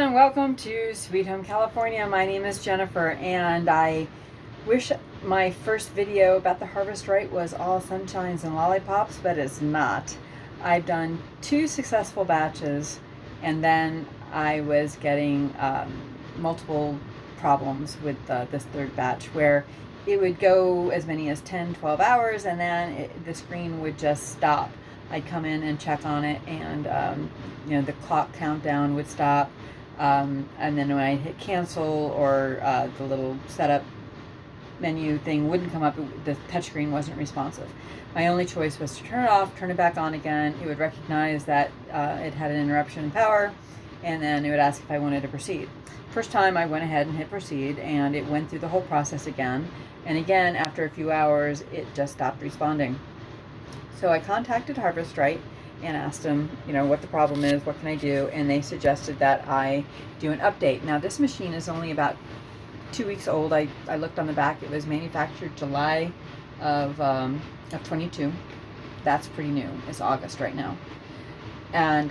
and welcome to Sweet Home California. My name is Jennifer, and I wish my first video about the harvest right was all sunshines and lollipops, but it's not. I've done 2 successful batches, and then I was getting multiple problems with this third batch where it would go as many as 10-12 hours, and then the screen would just stop. I'd come in and check on it, and the clock countdown would stop, and then when I hit cancel, or the little setup menu thing wouldn't come up, the touchscreen wasn't responsive. My only choice was to turn it off, turn it back on again. It would recognize that it had an interruption in power, and then it would ask if I wanted to proceed. First time I went ahead and hit proceed, and it went through the whole process again. And again, after a few hours, it just stopped responding. So I contacted Harvest Right and asked them, what the problem is, what can I do? And they suggested that I do an update. Now, this machine is only about 2 weeks old. I looked on the back. It was manufactured July of 22. That's pretty new. It's August right now. And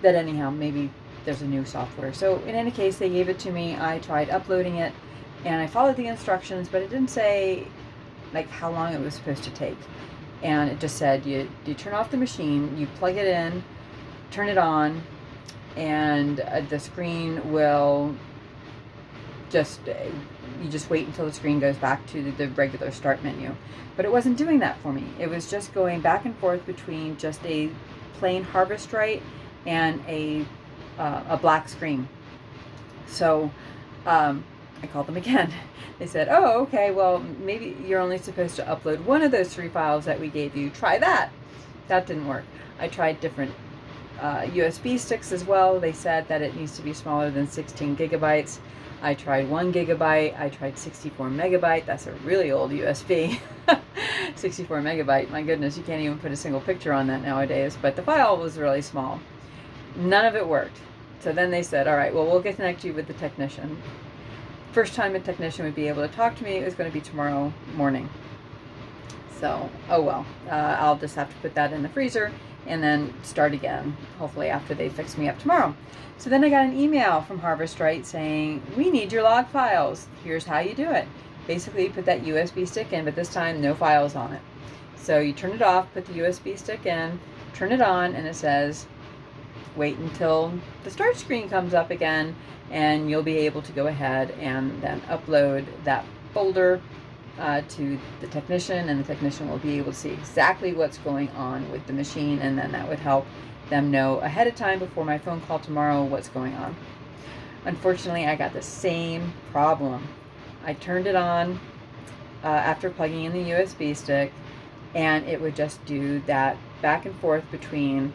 but anyhow, maybe there's a new software. So in any case, they gave it to me. I tried uploading it, and I followed the instructions, but it didn't say like how long it was supposed to take. And it just said you turn off the machine, you plug it in, turn it on, and the screen will you just wait until the screen goes back to the regular start menu. But it wasn't doing that for me. It was just going back and forth between just a plain Harvest Right and a black screen. So I called them again. They said, oh, okay, well, maybe you're only supposed to upload one of those 3 files that we gave you. Try that. That didn't work. I tried different USB sticks as well. They said that it needs to be smaller than 16 gigabytes. I tried 1 gigabyte. I tried 64 megabyte. That's a really old USB. 64 megabyte. My goodness, you can't even put a single picture on that nowadays. But the file was really small. None of it worked. So then they said, all right, well, we'll connect you with the technician. First time a technician would be able to talk to me, it was going to be tomorrow morning. So, oh well, I'll just have to put that in the freezer and then start again, hopefully after they fix me up tomorrow. So then I got an email from Harvest Right saying, we need your log files. Here's how you do it. Basically, you put that USB stick in, but this time no files on it. So you turn it off, put the USB stick in, turn it on, and it says, wait until the start screen comes up again, and you'll be able to go ahead and then upload that folder to the technician, and the technician will be able to see exactly what's going on with the machine, and then that would help them know ahead of time before my phone call tomorrow what's going on. Unfortunately, I got the same problem. I turned it on after plugging in the USB stick, and it would just do that back and forth between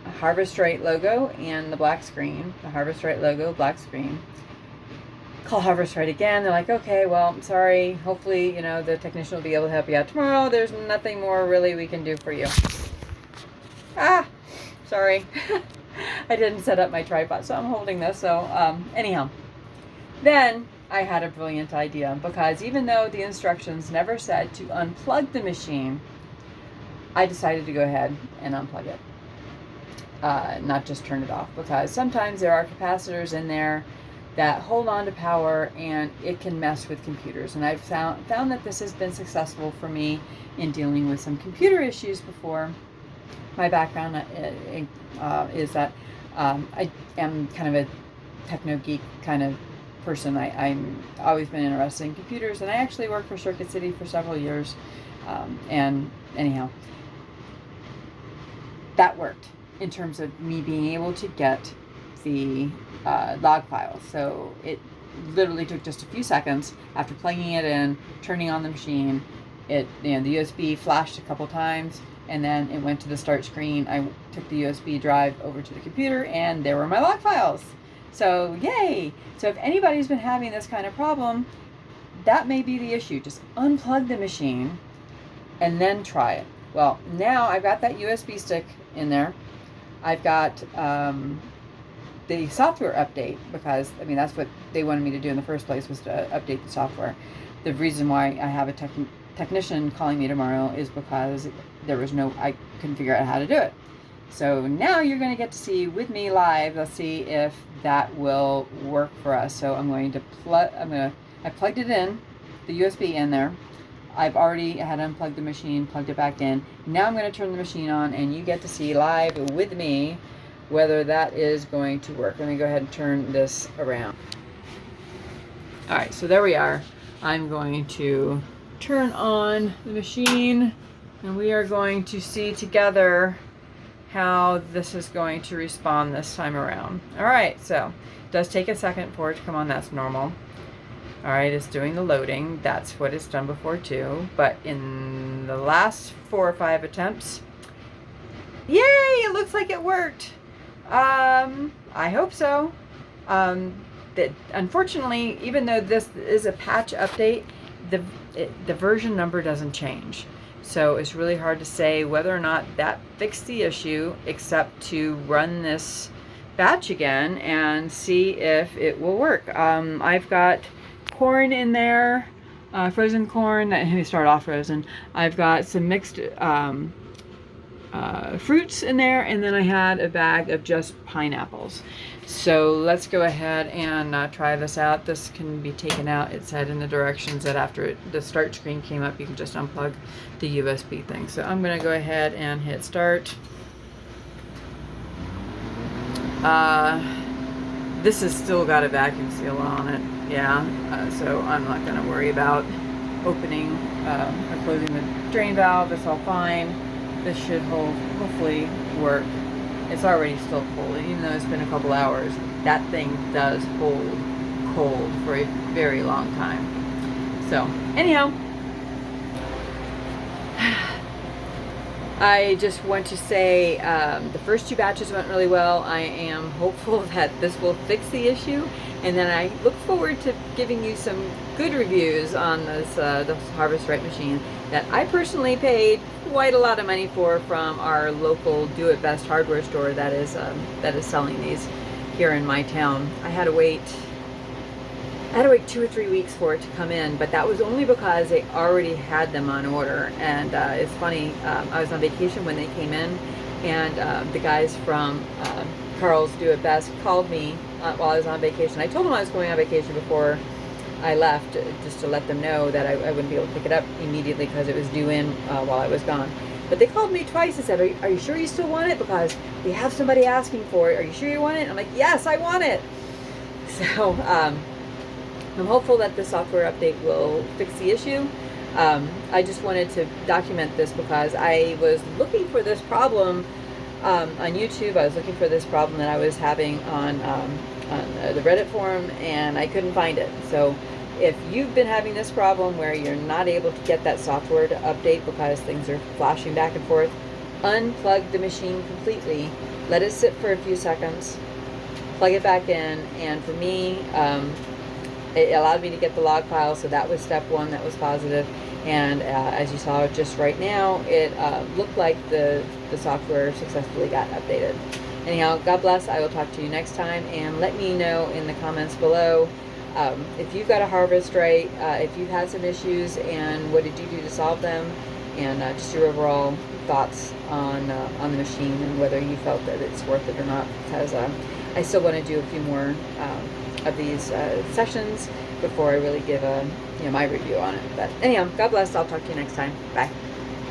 a Harvest Right logo and the black screen. The Harvest Right logo, black screen. Call Harvest Right again. They're like, okay, well, sorry. Hopefully, the technician will be able to help you out tomorrow. There's nothing more really we can do for you. Sorry. I didn't set up my tripod, so I'm holding this. So anyhow, then I had a brilliant idea, because even though the instructions never said to unplug the machine, I decided to go ahead and unplug it. Not just turn it off, because sometimes there are capacitors in there that hold on to power, and it can mess with computers. And I've found that this has been successful for me in dealing with some computer issues before. My background is that I am kind of a techno geek kind of person. I'm always been interested in computers, and I actually worked for Circuit City for several years. And anyhow, that worked in terms of me being able to get the log files. So it literally took just a few seconds after plugging it in, turning on the machine. The USB flashed a couple times, and then it went to the start screen. I took the USB drive over to the computer, and there were my log files. So yay! So if anybody's been having this kind of problem, that may be the issue. Just unplug the machine and then try it. Well, now I've got that USB stick in there. I've got the software update, because that's what they wanted me to do in the first place, was to update the software. The reason why I have a technician calling me tomorrow is because I couldn't figure out how to do it. So now you're going to get to see with me live. Let's see if that will work for us. So I'm going to I plugged it in, the USB in there. I've already had unplugged the machine, plugged it back in. Now I'm going to turn the machine on, and you get to see live with me whether that is going to work. Let me go ahead and turn this around. All right, so there we are. I'm going to turn on the machine, and we are going to see together how this is going to respond this time around. All right, so it does take a second for it to come on. That's normal. All right, it's doing the loading. That's what it's done before too. But in the last 4 or 5 attempts, yay, it looks like it worked. I hope so. Unfortunately, even though this is a patch update, the version number doesn't change. So it's really hard to say whether or not that fixed the issue, except to run this batch again and see if it will work. I've got corn in there, frozen corn. Let me start off frozen. I've got some mixed fruits in there, and then I had a bag of just pineapples. So let's go ahead and try this out. This can be taken out. It said in the directions that after the start screen came up, you can just unplug the USB thing. So I'm going to go ahead and hit start. This has still got a vacuum seal on it. Yeah, so I'm not going to worry about opening or closing the drain valve. It's all fine. This should hopefully work. It's already still cold, and even though it's been a couple hours, that thing does hold cold for a very long time. So anyhow, I just want to say the first 2 batches went really well. I am hopeful that this will fix the issue, and then I look forward to giving you some good reviews on this Harvest Right machine that I personally paid quite a lot of money for from our local Do It Best hardware store that is selling these here in my town. I had to wait 2 or 3 weeks for it to come in, but that was only because they already had them on order. And it's funny, I was on vacation when they came in, and the guys from Carl's Do It Best called me while I was on vacation. I told them I was going on vacation before I left, just to let them know that I wouldn't be able to pick it up immediately because it was due in while I was gone. But they called me twice and said, are you sure you still want it? Because we have somebody asking for it. Are you sure you want it? And I'm like, yes, I want it. So I'm hopeful that the software update will fix the issue. I just wanted to document this because I was looking for this problem on YouTube. I was looking for this problem that I was having on the Reddit forum, and I couldn't find it. So if you've been having this problem where you're not able to get that software to update because things are flashing back and forth, unplug the machine completely, let it sit for a few seconds, plug it back in, and for me, it allowed me to get the log file, so that was step 1, that was positive. And as you saw just right now, it looked like the software successfully got updated. Anyhow, God bless. I will talk to you next time, and let me know in the comments below if you've got a Harvest Right, if you've had some issues, and what did you do to solve them, and just your overall thoughts on the machine and whether you felt that it's worth it or not, because I still want to do a few more of these sessions before I really give my review on it. But anyhow, God bless. I'll talk to you next time. Bye.